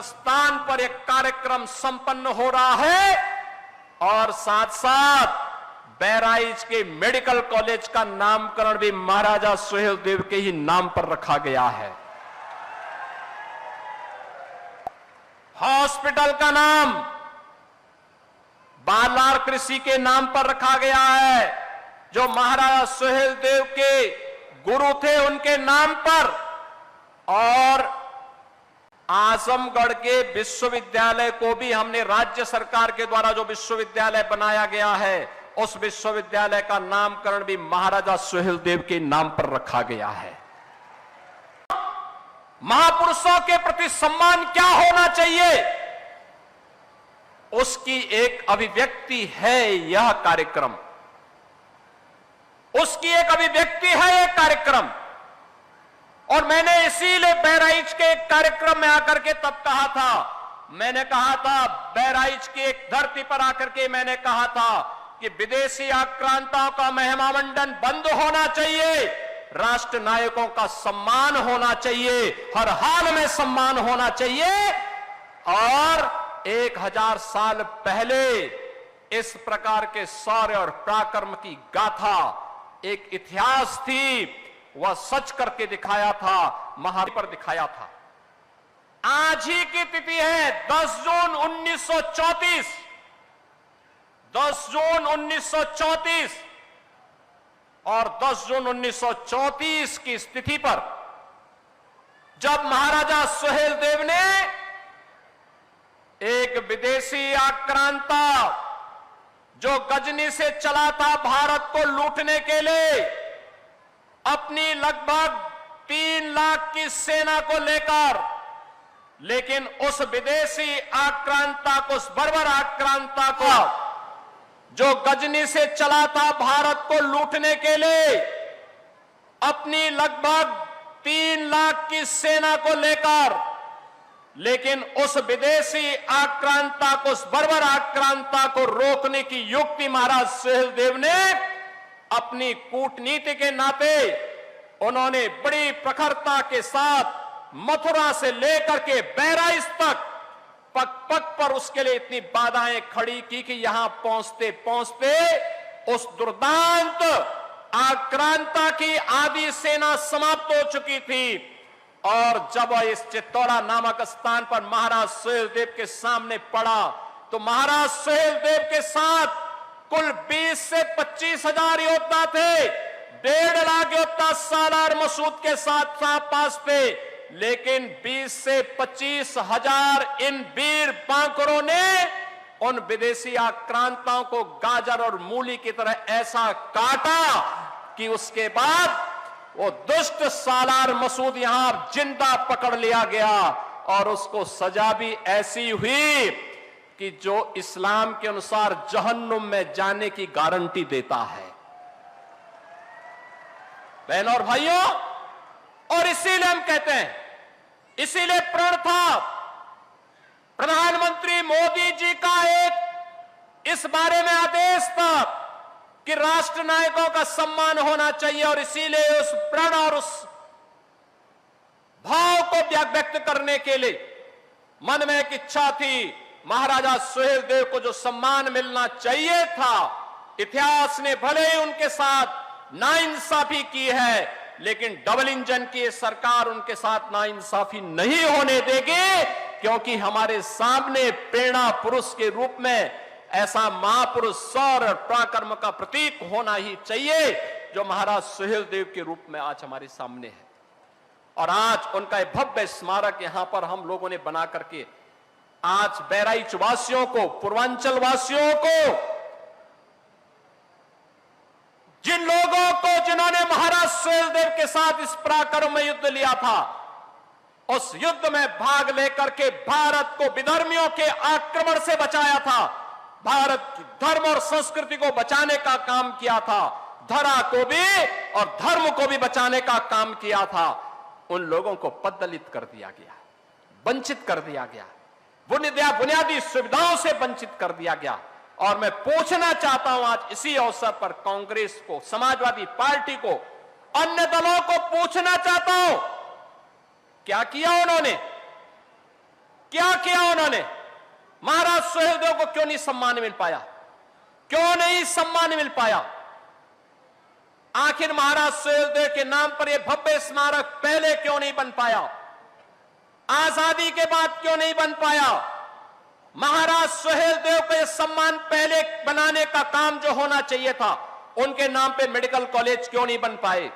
स्थान पर एक कार्यक्रम संपन्न हो रहा है और साथ साथ बहराइच के मेडिकल कॉलेज का नामकरण भी महाराजा सुहेलदेव के ही नाम पर रखा गया है। हॉस्पिटल का नाम बालार कृषि के नाम पर रखा गया है, जो महाराजा सुहेलदेव के गुरु थे उनके नाम पर। और आजमगढ़ के विश्वविद्यालय को भी हमने राज्य सरकार के द्वारा जो विश्वविद्यालय बनाया गया है उस विश्वविद्यालय का नामकरण भी महाराजा सुहेलदेव के नाम पर रखा गया है। महापुरुषों के प्रति सम्मान क्या होना चाहिए, उसकी एक अभिव्यक्ति है यह कार्यक्रम, उसकी एक अभिव्यक्ति है यह कार्यक्रम। और मैंने इसीलिए बहराइच के एक कार्यक्रम में आकर के तब कहा था, मैंने कहा था बहराइच की एक धरती पर आकर के मैंने कहा था कि विदेशी आक्रांताओं का महिमामंडन बंद होना चाहिए, राष्ट्र नायकों का सम्मान होना चाहिए, हर हाल में सम्मान होना चाहिए। और 1000 साल पहले इस प्रकार के शौर्य और पराक्रम की गाथा एक इतिहास थी, वह सच करके दिखाया था, महारी पर दिखाया था। आज ही की तिथि है 10 जून 1934, 10 जून 1934। और 10 जून 1934 की स्थिति पर जब महाराजा सुहेलदेव ने एक विदेशी आक्रांता जो गजनी से चला था भारत को लूटने के लिए, अपनी लगभग 3 लाख की सेना को लेकर, लेकिन उस विदेशी आक्रांता को, उस बर्बर आक्रांता को जो गजनी से चला था भारत को लूटने के लिए, अपनी लगभग 3 लाख की सेना को लेकर, लेकिन उस विदेशी आक्रांता को, उस बर्बर आक्रांता को रोकने की युक्ति महाराज सुहेलदेव ने अपनी कूटनीति के नाते उन्होंने बड़ी प्रखरता के साथ मथुरा से लेकर के बहराइच तक पग पग पर उसके लिए इतनी बाधाएं खड़ी की कि यहां पहुंचते पहुंचते उस दुर्दांत आक्रांता की आधी सेना समाप्त हो चुकी थी। और जब इस चित्तौड़ा नामक स्थान पर महाराज सुहेलदेव के सामने पड़ा तो महाराज सुहेलदेव के साथ कुल 20 से 25 हजार योद्धा थे, 1.5 लाख योद्धा सालार मसूद के साथ पास थे, लेकिन 20 से 25 हजार इन वीर बांकुरों ने उन विदेशी आक्रांताओं को गाजर और मूली की तरह ऐसा काटा कि उसके बाद वो दुष्ट सालार मसूद यहां जिंदा पकड़ लिया गया और उसको सजा भी ऐसी हुई कि जो इस्लाम के अनुसार जहन्नुम में जाने की गारंटी देता है। बहनों और भाइयों, और इसीलिए हम कहते हैं, इसीलिए प्रण था प्रधानमंत्री मोदी जी का एक इस बारे में आदेश था कि राष्ट्र नायकों का सम्मान होना चाहिए। और इसीलिए उस प्रण और उस भाव को व्यक्त करने के लिए मन में एक इच्छा थी, महाराजा सुहेलदेव को जो सम्मान मिलना चाहिए था, इतिहास ने भले ही उनके साथ नाइंसाफी की है, लेकिन डबल इंजन की सरकार उनके साथ नाइंसाफी नहीं होने देगी, क्योंकि हमारे सामने प्रेरणा पुरुष के रूप में ऐसा महापुरुष शौर्य और पराक्रम का प्रतीक होना ही चाहिए जो महाराज सुहेलदेव के रूप में आज हमारे सामने है। और आज उनका एक भव्य स्मारक यहां पर हम लोगों ने बना करके आज बहराइच वासियों को, पूर्वांचल वासियों को, जिन लोगों को जिन्होंने महाराज सुहेलदेव के साथ इस पराक्रम में युद्ध लिया था, उस युद्ध में भाग लेकर के भारत को विधर्मियों के आक्रमण से बचाया था, भारत की धर्म और संस्कृति को बचाने का काम किया था, धरा को भी और धर्म को भी बचाने का काम किया था, उन लोगों को पददलित कर दिया गया, वंचित कर दिया गया, बुनियादी सुविधाओं से वंचित कर दिया गया। और मैं पूछना चाहता हूं आज इसी अवसर पर कांग्रेस को, समाजवादी पार्टी को, अन्य दलों को पूछना चाहता हूं, क्या किया उन्होंने? क्या किया उन्होंने? महाराज सुहेलदेव को क्यों नहीं सम्मान मिल पाया? क्यों नहीं सम्मान मिल पाया? आखिर महाराज सुहेलदेव के नाम पर यह भव्य स्मारक पहले क्यों नहीं बन पाया? आजादी के बाद क्यों नहीं बन पाया? महाराज सुहेलदेव को यह सम्मान पहले बनाने का काम जो होना चाहिए था, उनके नाम पे मेडिकल कॉलेज क्यों नहीं बन पाए?